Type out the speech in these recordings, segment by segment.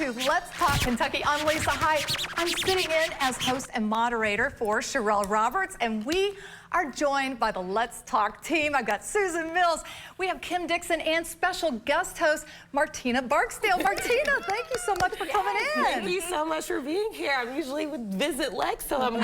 to Let's Talk Kentucky. I'm Lisa Hyde. I'm sitting in as host and moderator for Sherelle Roberts, and we are joined by the Let's Talk team. I've got Susan Mills, we have Kim Dixon, and special guest host Martina Barksdale. Martina, thank you so much for coming in. Thank you so much for being here. I'm usually with Visit Lex, so I'm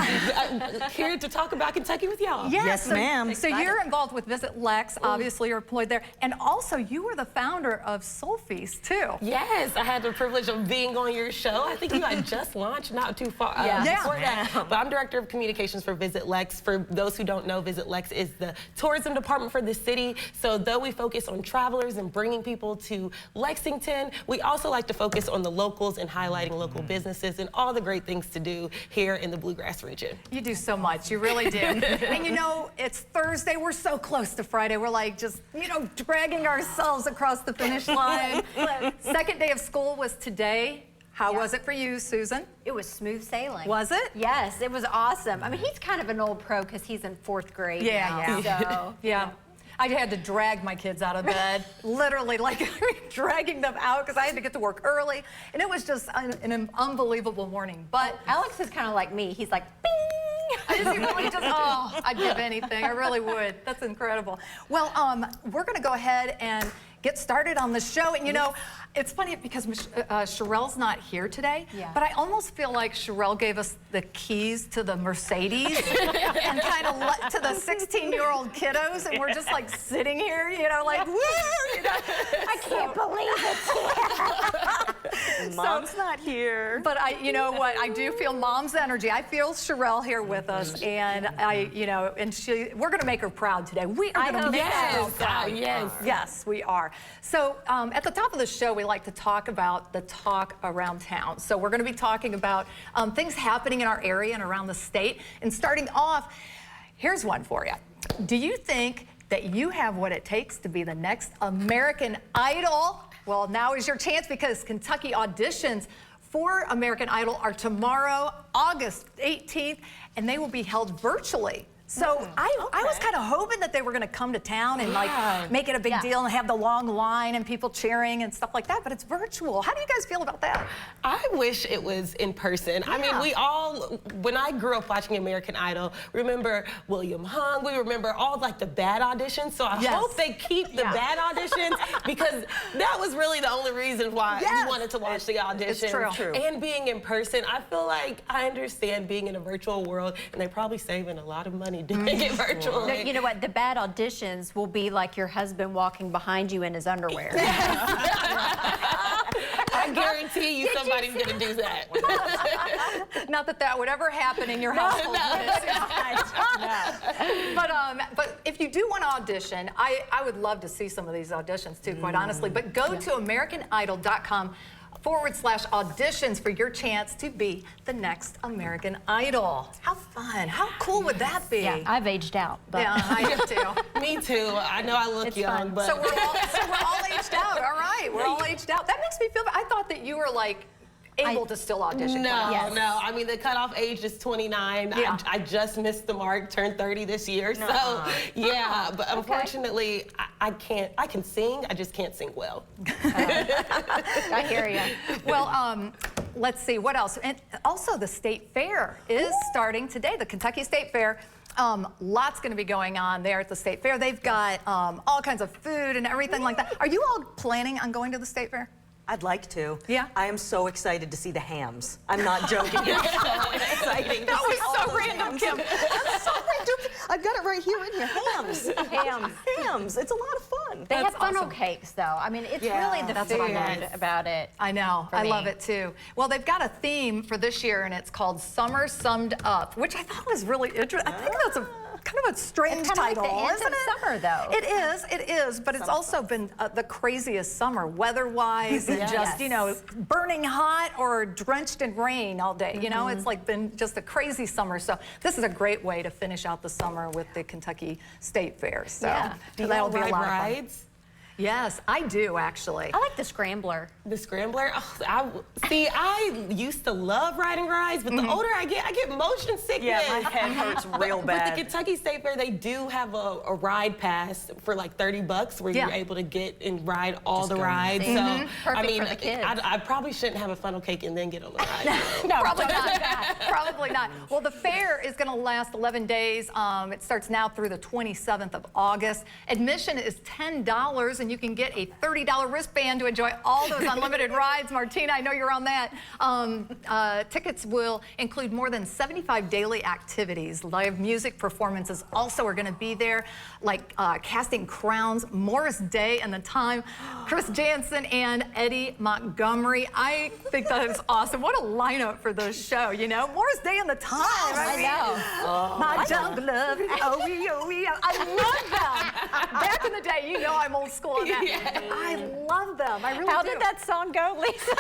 here to talk about Kentucky with y'all. Yes, ma'am. So you're involved with Visit Lex, obviously you're employed there, and also you were the founder of Soul Feast too. Yes, I had the privilege of being on your show. I think you had just launched not too far before that. But I'm Director of Communications for Visit Lex. For those who don't know, Visit Lex is the tourism department for the city. So though we focus on travelers and bringing people to Lexington, we also like to focus on the locals and highlighting local businesses and all the great things to do here in the Bluegrass region. You do so much, you really do. And you know, it's Thursday, we're so close to Friday. We're like just, you know, dragging ourselves across the finish line. Second day of school was today. How was it for you, Susan? It was smooth sailing. Was it? Yes, it was awesome. I mean, he's kind of an old pro because he's in 4th grade now. So, yeah. I had to drag my kids out of bed, literally, like dragging them out because I had to get to work early. And it was just an unbelievable morning. But Alex is kind of like me. He's like, bing! Is he really just, oh, I'd give anything. I really would. That's incredible. Well, we're going to go ahead and get started on the show. And you know, it's funny because Sherelle's not here today, but I almost feel like Sherelle gave us the keys to the Mercedes and kind of to the 16-year-old kiddos, and we're just like sitting here, you know, like, woo! You know? I can't believe it. Mom's not here. But you know what? I do feel Mom's energy. I feel Sherelle here with us, and we're going to make her proud today. We are going to make her proud. Yes, we are. So at the top of the show, we like to talk about the talk around town. So we're going to be talking about things happening in our area and around the state. And starting off, here's one for you. Do you think that you have what it takes to be the next American Idol? Well, now is your chance because Kentucky auditions for American Idol are tomorrow, August 18th, and they will be held virtually. So I was kind of hoping that they were going to come to town and like make it a big deal and have the long line and people cheering and stuff like that, but it's virtual. How do you guys feel about that? I wish it was in person. I mean, we all, when I grew up watching American Idol, remember William Hung, we remember all like the bad auditions, so I hope they keep the bad auditions because that was really the only reason why we wanted to watch the auditions. It's true. And being in person, I feel like I understand being in a virtual world and they're probably saving a lot of money doing it virtually. No, you know what? The bad auditions will be like your husband walking behind you in his underwear. I guarantee you somebody's going to do that. Not that that would ever happen in your household. But if you do want to audition, I would love to see some of these auditions too, quite honestly. But go to AmericanIdol.com/auditions for your chance to be the next American Idol. How fun. How cool would that be? Yeah, I've aged out. But. Yeah, I do too. Me too. I know I look young, but... So we're all aged out. All right, we're all aged out. That makes me feel, I thought that you were like able to still audition. No, no. I mean, the cutoff age is 29. I just missed the mark, turned 30 this year. So, yeah, but unfortunately, I can't. I can sing, I just can't sing well. I hear you. Well, let's see, what else? And also the State Fair is starting today, the Kentucky State Fair. Lots going to be going on there at the State Fair. They've got all kinds of food and everything like that. Are you all planning on going to the State Fair? I'd like to. Yeah. I am so excited to see the hams. I'm not joking. It's so exciting. That was so random, Kim. I'm sorry, dude. I've got it right here in here. Hams. Hams. It's a lot of fun. They have funnel cakes, though. I mean, it's really the food about it. I know. I love it, too. Well, they've got a theme for this year, and it's called Summer Summed Up, which I thought was really interesting. I think that's kind of a strange title, isn't it? Summer, though. It is, but it's also been the craziest summer, weather-wise, and just, you know, burning hot or drenched in rain all day. You know, it's like been just a crazy summer. So this is a great way to finish out the summer with the Kentucky State Fair. So that'll be a lot of fun. Yes, I do actually. I like the Scrambler. The Scrambler? Oh, I used to love riding rides, but the older I get motion sickness. Yeah, my head hurts real bad. With the Kentucky State Fair, they do have a ride pass for like $30 where you're able to get and ride all the rides. So, Perfect for the kids. I probably shouldn't have a funnel cake and then get on the ride. No, probably not. Probably not. Well, the fair is going to last 11 days. It starts now through the 27th of August. Admission is $10, and you can get a $30 wristband to enjoy all those unlimited rides. Martina, I know you're on that. Tickets will include more than 75 daily activities. Live music performances also are going to be there, like casting crowns, Morris Day and the Time, Chris Jansen, and Eddie Montgomery. I think that is awesome. What a lineup for the show, you know? Morris Day and the Time. I know. My jungle love. I love them. Back in the day, you know I'm old school on that. Yes. I love them. I really How do. did that song go, Lisa?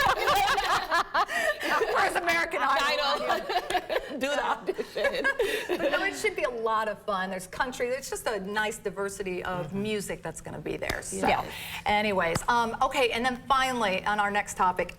Where's American Idol? Do the audition. But no, it should be a lot of fun. There's country. There's just a nice diversity of music that's going to be there. So, anyways, okay, and then finally on our next topic,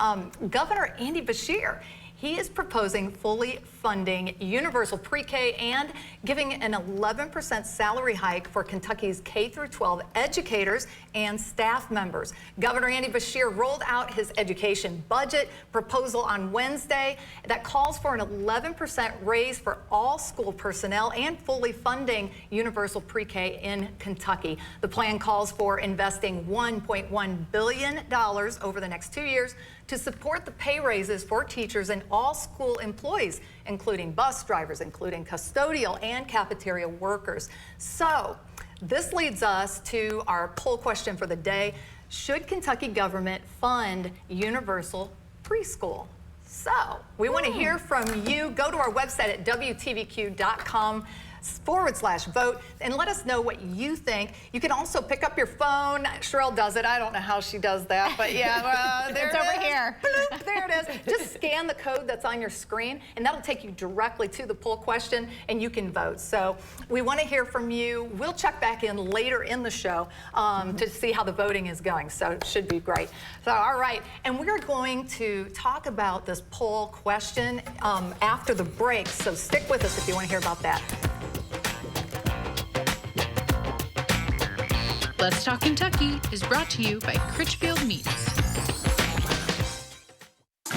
Governor Andy Beshear. He is proposing fully funding universal pre-K and giving an 11% salary hike for Kentucky's K-12 educators and staff members. Governor Andy Beshear rolled out his education budget proposal on Wednesday that calls for an 11% raise for all school personnel and fully funding universal pre-K in Kentucky. The plan calls for investing $1.1 billion over the next 2 years to support the pay raises for teachers and all school employees, including bus drivers, including custodial and cafeteria workers. So this leads us to our poll question for the day. Should Kentucky government fund universal preschool? So we want to hear from you. Go to our website at WTVQ.com/vote and let us know what you think. You can also pick up your phone. Sherelle does it. I don't know how she does that, but yeah, there it's it over is. here. Bloop, there it is. Just scan the code that's on your screen, and that'll take you directly to the poll question, and you can vote. So we want to hear from you. We'll check back in later in the show to see how the voting is going. So it should be great. So all right, and we're going to talk about this poll question after the break. So stick with us if you want to hear about that. Let's Talk Kentucky is brought to you by Critchfield Meats.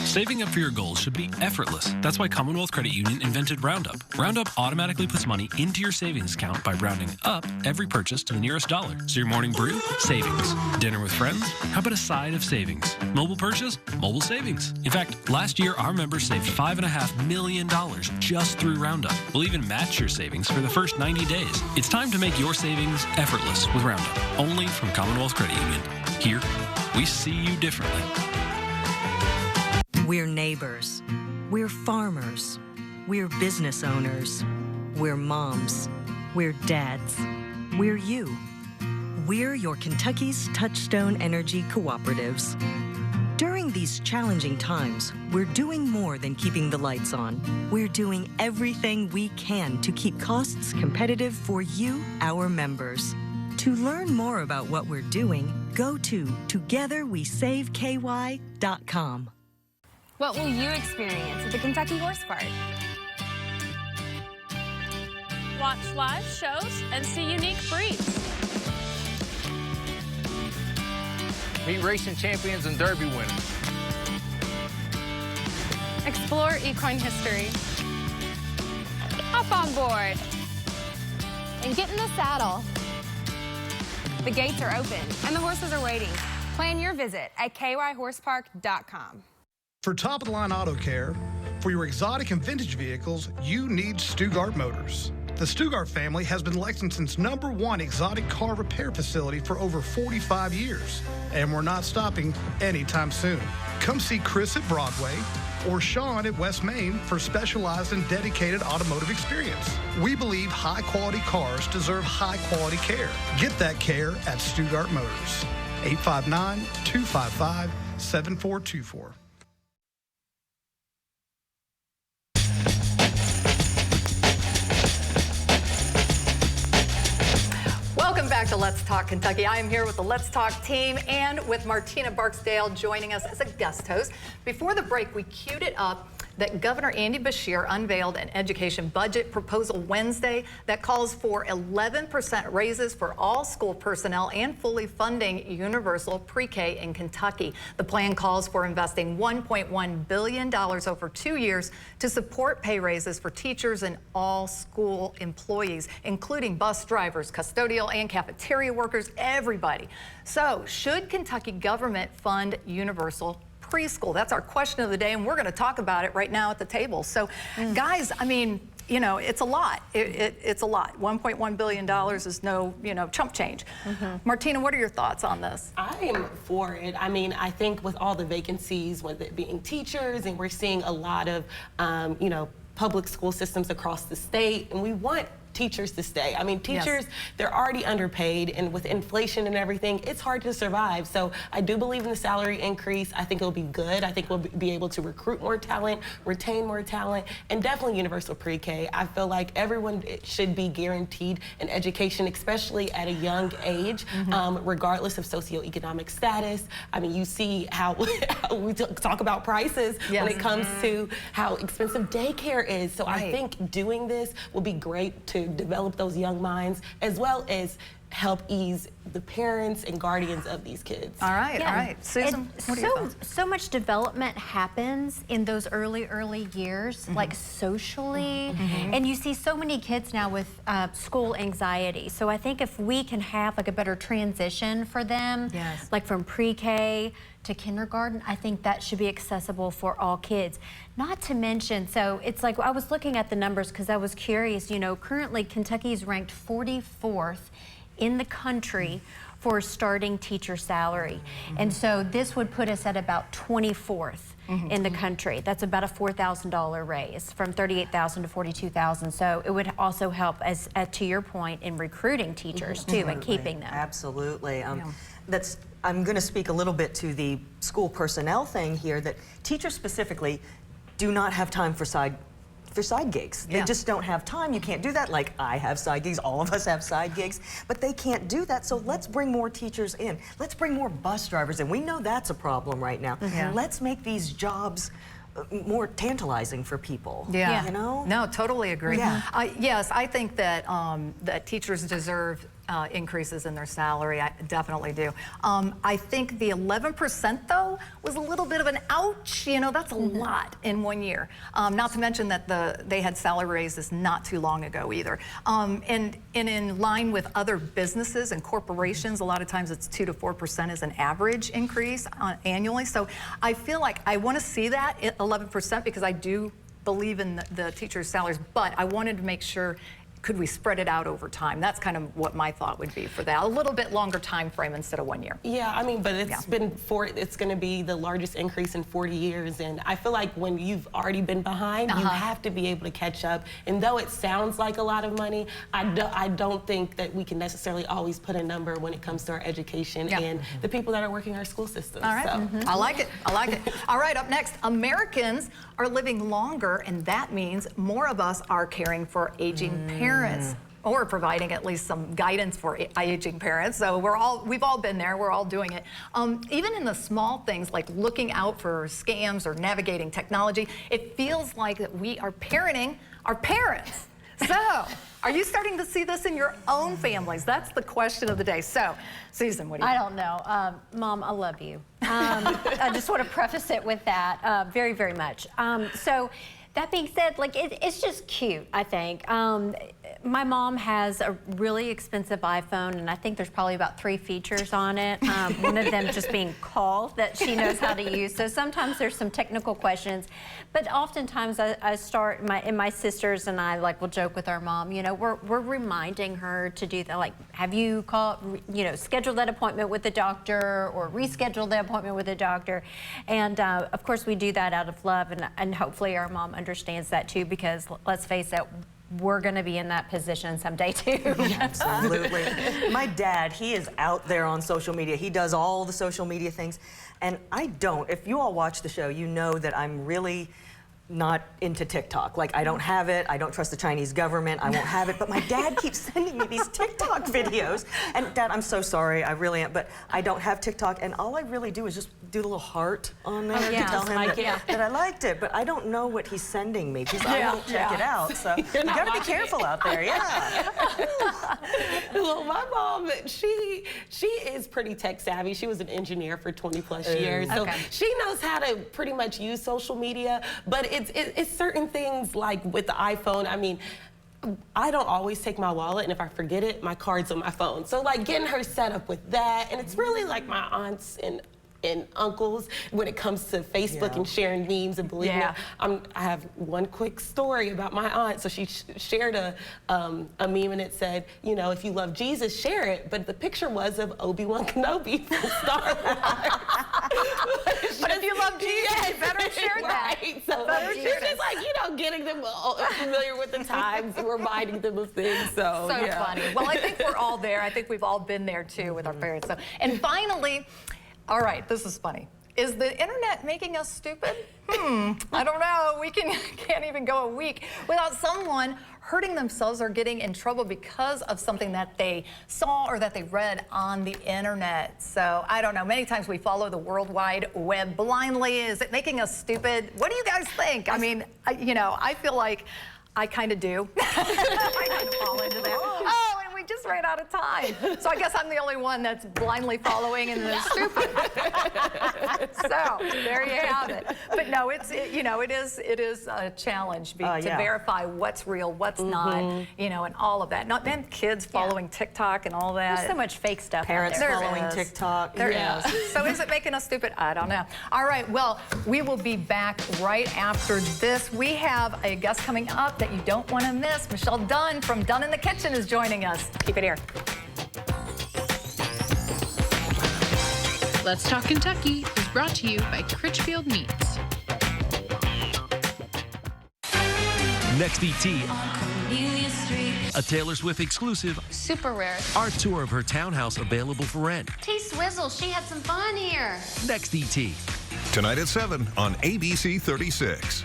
Saving up for your goals should be effortless. That's why Commonwealth Credit Union invented Roundup. Roundup automatically puts money into your savings account by rounding up every purchase to the nearest dollar. So your morning brew? Savings. Dinner with friends? How about a side of savings? Mobile purchase? Mobile savings. In fact, last year our members saved $5.5 million just through Roundup. We'll even match your savings for the first 90 days. It's time to make your savings effortless with Roundup. Only from Commonwealth Credit Union. Here, we see you differently. We're neighbors. We're farmers. We're business owners. We're moms. We're dads. We're you. We're your Kentucky's Touchstone Energy Cooperatives. During these challenging times, we're doing more than keeping the lights on. We're doing everything we can to keep costs competitive for you, our members. To learn more about what we're doing, go to togetherwesaveky.com. What will you experience at the Kentucky Horse Park? Watch live shows and see unique breeds. Meet racing champions and Derby winners. Explore equine history. Hop on board. And get in the saddle. The gates are open and the horses are waiting. Plan your visit at kyhorsepark.com. For top-of-the-line auto care, for your exotic and vintage vehicles, you need Stugart Motors. The Stugart family has been Lexington's #1 exotic car repair facility for over 45 years, and we're not stopping anytime soon. Come see Chris at Broadway or Sean at West Main for specialized and dedicated automotive experience. We believe high-quality cars deserve high-quality care. Get that care at Stugart Motors. 859-255-7424. Welcome back back to Let's Talk Kentucky. I am here with the Let's Talk team and with Martina Barksdale joining us as a guest host. Before the break, we queued it up that Governor Andy Beshear unveiled an education budget proposal Wednesday that calls for 11% raises for all school personnel and fully funding universal pre-K in Kentucky. The plan calls for investing $1.1 billion over 2 years to support pay raises for teachers and all school employees, including bus drivers, custodial and cafeteria workers, everybody. So, should Kentucky government fund universal preschool? That's our question of the day, and we're going to talk about it right now at the table. So, guys, I mean, you know, it's a lot. It's a lot. $1.1 billion is no, chump change. Martina, what are your thoughts on this? I am for it. I mean, I think with all the vacancies, with it being teachers, and we're seeing a lot of, public school systems across the state, and we want teachers to stay. I mean, teachers, they're already underpaid, and with inflation and everything, it's hard to survive. So I do believe in the salary increase. I think it'll be good. I think we'll be able to recruit more talent, retain more talent, and definitely universal pre-K. I feel like everyone should be guaranteed an education, especially at a young age, regardless of socioeconomic status. I mean, you see how we talk about prices when it comes to how expensive daycare is. So I think doing this will be great to develop those young minds, as well as help ease the parents and guardians of these kids. All right, all right. Susan, what are your thoughts? So much development happens in those early years, like socially, and you see so many kids now with school anxiety. So I think if we can have like a better transition for them, like from pre-K to kindergarten, I think that should be accessible for all kids. Not to mention, so it's like, I was looking at the numbers because I was curious, currently Kentucky is ranked 44th in the country for starting teacher salary. And so this would put us at about 24th in the country. That's about a $4,000 raise from $38,000 to $42,000. So it would also help, as to your point, in recruiting teachers too and keeping them. Absolutely. I'm going to speak a little bit to the school personnel thing here, that teachers specifically do not have time for side gigs. They just don't have time. You can't do that. Like, I have side gigs, all of us have side gigs, but they can't do that. So let's bring more teachers in. Let's bring more bus drivers in. We know that's a problem right now. Let's make these jobs more tantalizing for people. You know? No, totally agree. Yes, I think that that teachers deserve increases in their salary. I definitely do. I think the 11% though was a little bit of an ouch. That's a lot in 1 year. Not to mention that they had salary raises not too long ago either. And in line with other businesses and corporations, a lot of times it's 2 to 4% is an average increase annually. So I feel like I want to see that at 11% because I do believe in the teachers' salaries, but I wanted to make sure, could we spread it out over time? That's kind of what my thought would be for that. A little bit longer time frame instead of 1 year. Yeah, I mean, but it's it's going to be the largest increase in 40 years. And I feel like when you've already been behind, you have to be able to catch up. And though it sounds like a lot of money, I don't think that we can necessarily always put a number when it comes to our education and the people that are working our school systems. All right, I like it, I like it. All right, up next, Americans are living longer, and that means more of us are caring for aging parents. Or providing at least some guidance for aging parents. So we've all been there, we're all doing it. Even in the small things like looking out for scams or navigating technology, it feels like that we are parenting our parents. So, are you starting to see this in your own families? That's the question of the day. So, Susan, what do you think? I don't know. Mom, I love you. I just want to preface it with that very, very much. So, that being said, like it's just cute, I think. My mom has a really expensive iPhone, and I think there's probably about 3 features on it. One of them just being call that she knows how to use. So sometimes there's some technical questions, but oftentimes I start, my sisters and I will joke with our mom. We're reminding her to do that. Like, have you scheduled that appointment with the doctor or rescheduled the appointment with the doctor? And of course we do that out of love, and hopefully our mom understands that too, because let's face it, we're going to be in that position someday too. Absolutely. My dad, he is out there on social media. He does all the social media things, and I don't. If you all watch the show, you know that I'm really not into TikTok. Like, I don't have it, I don't trust the Chinese government, I won't have it, but my dad keeps sending me these TikTok videos. And Dad, I'm so sorry, I really am, but I don't have TikTok, and all I really do is just do the little heart on there to tell him that I liked it, but I don't know what he's sending me, because I don't check it out, so you gotta be careful out there, Well, my mom, she is pretty tech savvy. She was an engineer for 20+ years, so she knows how to pretty much use social media, but it's certain things like with the iPhone. I mean, I don't always take my wallet, and if I forget it, my card's on my phone. So like getting her set up with that, and it's really like my aunts and uncles when it comes to Facebook and sharing memes. And believe me, I have one quick story about my aunt. So she shared a meme, and it said, you know, if you love Jesus, share it. But the picture was of Obi-Wan Kenobi from Star Wars. But if you love Jesus, you better share that. So she's just like, you know, getting them familiar with the times and reminding them of things. So funny. Well, I think we're all there. I think we've all been there too with our parents. So, and finally, all right, this is funny. Is the internet making us stupid? I don't know. We can't even go a week without someone hurting themselves or getting in trouble because of something that they saw or that they read on the internet. So I don't know. Many times we follow the World Wide Web blindly. Is it making us stupid? What do you guys think? I mean, you know, I feel like I kind of do. I kind of fall into that. Oh, and we just ran out of time. So I guess I'm the only one that's blindly following and is stupid. So there you have it. But no, you know, it is a challenge to verify what's real, what's not, you know, and all of that. Not then kids following TikTok and all that. There's so much fake stuff. Parents following TikTok. There is. So is it making us stupid? I don't know. All right. Well, we will be back right after this. We have a guest coming up that you don't want to miss. Michelle Dunn from Dunn in the Kitchen is joining us. Keep it here. Let's Talk Kentucky is brought to you by Critchfield Meats. Next ET, a Taylor Swift exclusive. Super rare. Our tour of her townhouse available for rent. T-Swizzle, she had some fun here. Next ET. Tonight at 7 on ABC 36.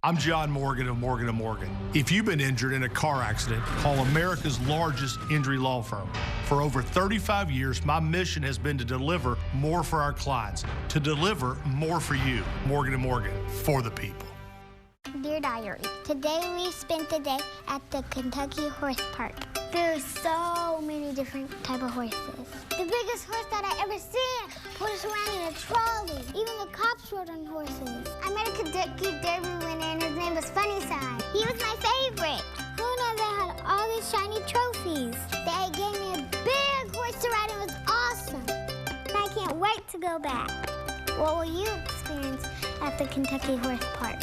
I'm John Morgan of Morgan & Morgan. If you've been injured in a car accident, call America's largest injury law firm. For over 35 years, my mission has been to deliver more for our clients, to deliver more for you. Morgan & Morgan, for the people. Dear Diary, today we spent the day at the Kentucky Horse Park. There's so many different type of horses. The biggest horse that I ever seen pulled us around in a trolley. Even the cops rode on horses. I met a Kentucky Derby winner and his name was Funnyside. He was my favorite. Who knew they had all these shiny trophies? They gave me a big horse to ride. It was awesome. And I can't wait to go back. What will you experience at the Kentucky Horse Park?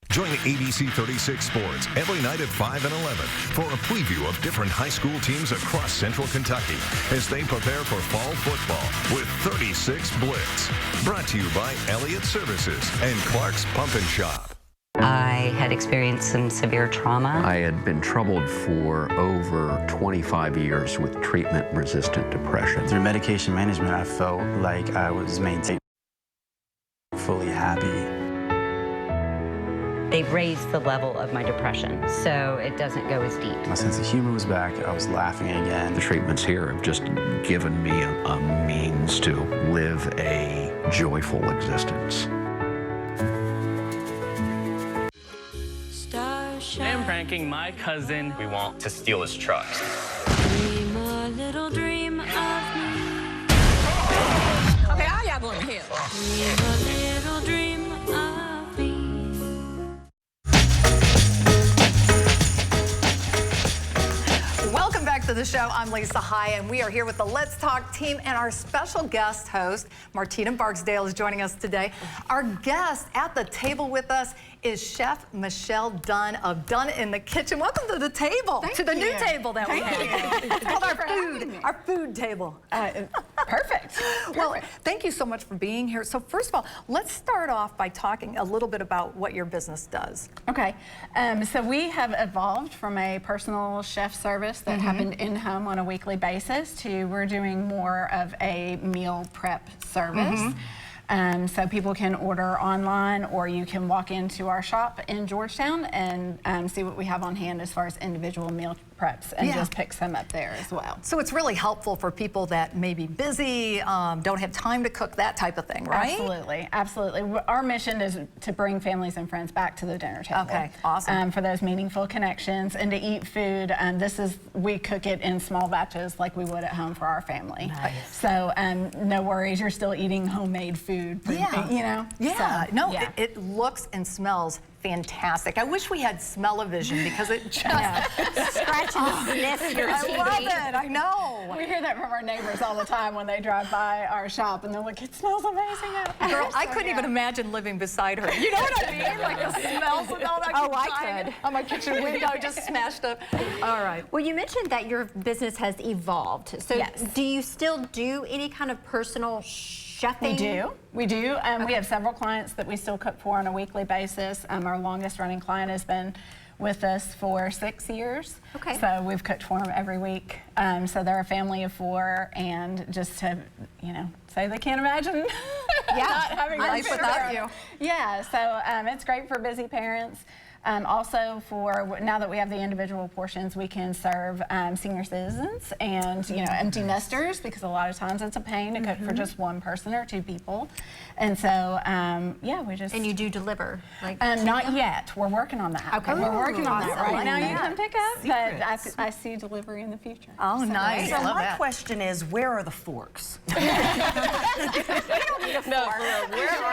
Join ABC 36 Sports every night at 5 and 11 for a preview of different high school teams across Central Kentucky as they prepare for fall football with 36 Blitz. Brought to you by Elliott Services and Clark's Pump and Shop. I had experienced some severe trauma. I had been troubled for over 25 years with treatment-resistant depression. Through medication management, I felt like I was maintained, fully happy. They've raised the level of my depression, so it doesn't go as deep. My sense of humor was back. I was laughing again. The treatments here have just given me a means to live a joyful existence. I am pranking my cousin. We want to steal his truck. Dream a little dream of me. Okay, all y'all going to hell. Dream a little dream of me. Welcome back to the show. I'm Lisa High, and we are here with the Let's Talk team, and our special guest host, Martina Barksdale, is joining us today. Our guest at the table with us is Chef Michelle Dunn of Dunn in the Kitchen. Welcome to the table, Thank to the you. new table that we have. It's called our food table. Perfect. Well, thank you so much for being here. So first of all, let's start off by talking a little bit about what your business does. Okay, so we have evolved from a personal chef service that happened in-home on a weekly basis to we're doing more of a meal prep service. So people can order online, or you can walk into our shop in Georgetown and see what we have on hand as far as individual meal preps, and just pick some up there as well. So it's really helpful for people that may be busy, don't have time to cook, that type of thing, right? Absolutely, absolutely. Our mission is to bring families and friends back to the dinner table. Okay, awesome. For those meaningful connections and to eat food. We cook it in small batches like we would at home for our family. Nice. So no worries, you're still eating homemade food. Yeah. You know? Yeah. So, no, yeah. It looks and smells fantastic. I wish we had smell-o-vision because it just scratch and sniff your I TV. love it. I know. We hear that from our neighbors all the time when they drive by our shop, and they're like, "It smells amazing out here." Girl, I couldn't even imagine living beside her. You know what I mean? Like the smells and all that. Oh, I could. On my kitchen window, just smashed up. All right. Well, you mentioned that your business has evolved. So Yes. do you still do any kind of personal chefing? We do. We have several clients that we still cook for on a weekly basis. Our longest running client has been with us for 6 years. Okay. So we've cooked for them every week. So they're a family of 4, and just to, say they can't imagine not having life without you. Yeah, so it's great for busy parents. Also, now that we have the individual portions, we can serve senior citizens and empty nesters, because a lot of times it's a pain to cook for just one person or 2 people. And so, we just... And you do deliver? Not yet. We're working on that. Okay. We're working on that awesome. right now. Like You that. can pick up, but I see delivery in the future. Oh, nice. So I love my that. question is, where are the forks? Where are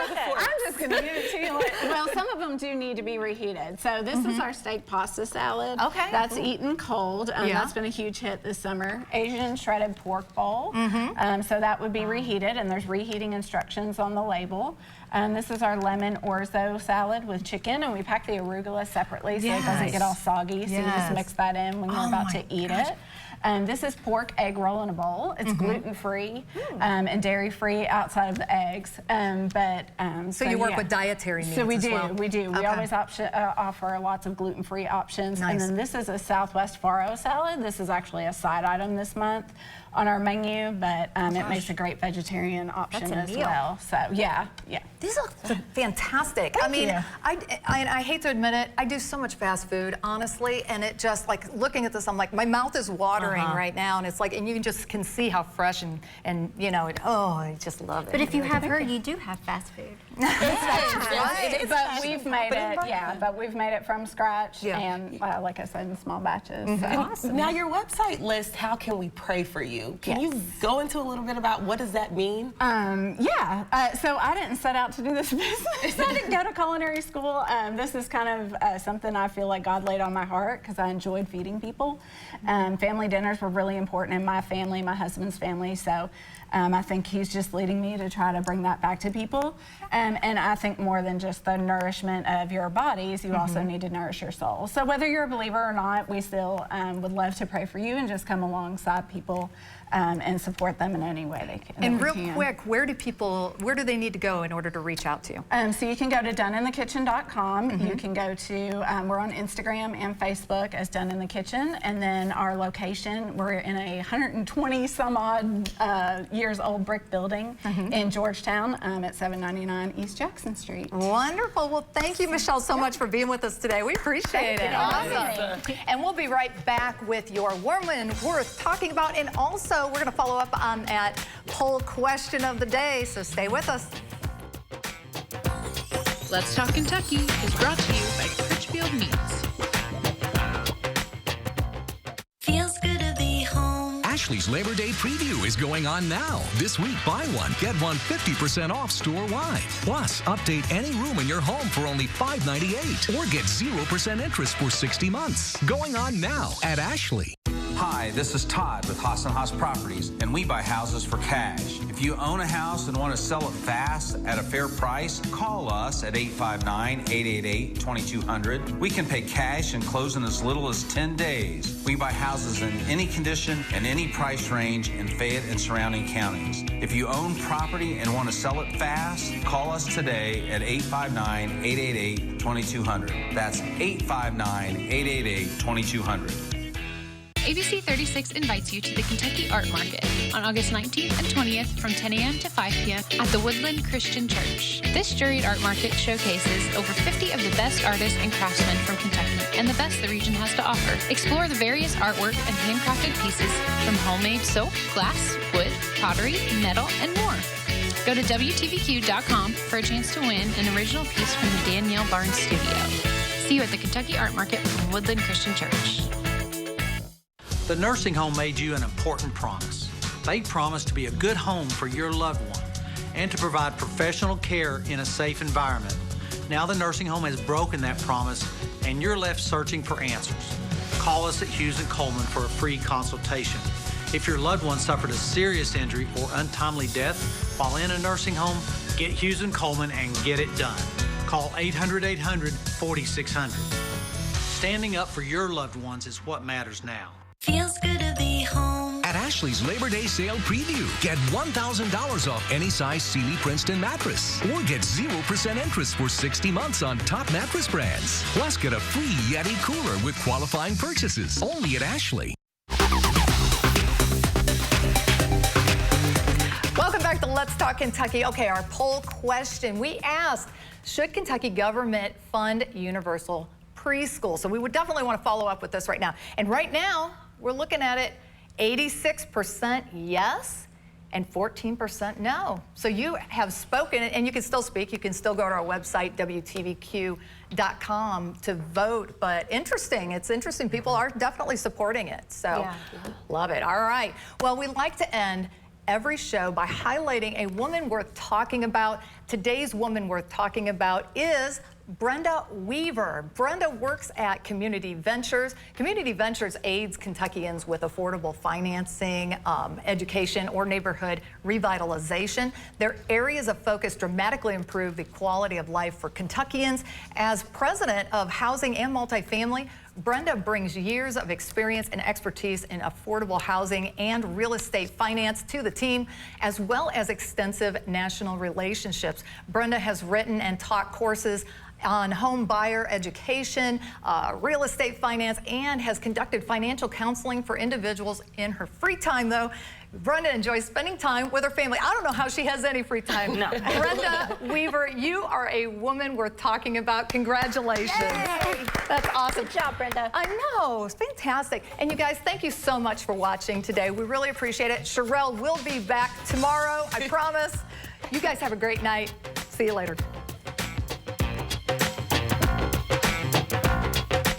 the forks? I'm just going to give it to you. Well, some of them do need to be reheated. So this is our steak pasta salad. Okay. That's eaten cold. That's been a huge hit this summer. Asian shredded pork bowl. So that would be reheated, and there's reheating instructions on the label. This is our lemon orzo salad with chicken, and we pack the arugula separately so it doesn't get all soggy. So you just mix that in when you're about to eat it. This is pork egg roll in a bowl. It's gluten-free and dairy-free outside of the eggs. So you work with dietary needs So we as do, well. we do. We always offer lots of gluten-free options. Nice. And then this is a Southwest Faro salad. This is actually a side item this month on our menu, but it makes a great vegetarian option as well. So yeah. These look fantastic. Thank you. I hate to admit it, I do so much fast food, honestly, and it just, like, looking at this, I'm like, my mouth is watering right now, and it's like, and you can see how fresh and I just love it. But if you have her, you do have fast food. But we've made it from scratch, and like I said, in small batches. So. Awesome. Now, your website lists how can we pray for you. Can you go into a little bit about what does that mean? So I didn't set out to do this business. I didn't go to culinary school. This is kind of something I feel like God laid on my heart because I enjoyed feeding people. Family dinners were really important in my family, my husband's family. So I think he's just leading me to try to bring that back to people. And I think more than just the nourishment of your bodies, you also need to nourish your soul. So whether you're a believer or not, we still would love to pray for you and just come alongside people and support them in any way they can. And real quick, where do they need to go in order to reach out to you? So you can go to doneinthekitchen.com. You can go to, we're on Instagram and Facebook as Done in the Kitchen. And then our location, we're in a 120 some odd years old brick building in Georgetown at 799 East Jackson Street. Wonderful. Well, thank you, Michelle, so much for being with us today. We appreciate it. Awesome. And we'll be right back with your Warman Worth talking about, and also we're going to follow up on that poll question of the day, so stay with us. Let's Talk Kentucky is brought to you by Critchfield Meats. Feels good to be home. Ashley's Labor Day preview is going on now. This week, buy one, get one 50% off store-wide. Plus, update any room in your home for only $5.98 or get 0% interest for 60 months. Going on now at Ashley. Hi, this is Todd with Haas & Haas Properties, and we buy houses for cash. If you own a house and want to sell it fast at a fair price, call us at 859-888-2200. We can pay cash and close in as little as 10 days. We buy houses in any condition and any price range in Fayette and surrounding counties. If you own property and want to sell it fast, call us today at 859-888-2200. That's 859-888-2200. ABC 36 invites you to the Kentucky Art Market. on August 19th and 20th from 10 a.m. to 5 p.m. at the Woodland Christian Church. This juried art market showcases over 50 of the best artists and craftsmen from Kentucky and the best the region has to offer. Explore the various artwork and handcrafted pieces from homemade soap, glass, wood, pottery, metal, and more. Go to WTVQ.com for a chance to win an original piece from the Danielle Barnes Studio. See you at the Kentucky Art Market from Woodland Christian Church. The nursing home made you an important promise. They promised to be a good home for your loved one and to provide professional care in a safe environment. Now the nursing home has broken that promise and you're left searching for answers. Call us at Hughes & Coleman for a free consultation. If your loved one suffered a serious injury or untimely death while in a nursing home, get Hughes & Coleman and get it done. Call 800-800-4600. Standing up for your loved ones is what matters now. Feels good to be home. At Ashley's Labor Day sale preview, get $1,000 off any size Sealy Princeton mattress. Or get 0% interest for 60 months on top mattress brands. Plus, get a free Yeti cooler with qualifying purchases. Only at Ashley. Welcome back to Let's Talk Kentucky. Okay, our poll question. We asked, should Kentucky government fund universal preschool? So we would definitely want to follow up with this right now. And right now, we're looking at it 86% yes and 14% no. So you have spoken, and you can still speak. You can still go to our website, WTVQ.com, to vote. But interesting. It's interesting. People are definitely supporting it. So love it. All right. Well, we like to end every show by highlighting a woman worth talking about. Today's woman worth talking about is Brenda Weaver. Brenda works at Community Ventures. Community Ventures aids Kentuckians with affordable financing, education, or neighborhood revitalization. Their areas of focus dramatically improve the quality of life for Kentuckians. As president of Housing and Multifamily, Brenda brings years of experience and expertise in affordable housing and real estate finance to the team, as well as extensive national relationships. Brenda has written and taught courses on home buyer education, real estate finance, and has conducted financial counseling for individuals in her free time, though. Brenda enjoys spending time with her family. I don't know how she has any free time. No. Brenda Weaver, you are a woman worth talking about. Congratulations. Yay. That's awesome. Good job, Brenda. I know. It's fantastic. And you guys, thank you so much for watching today. We really appreciate it. Sherelle will be back tomorrow, I promise. You guys have a great night. See you later.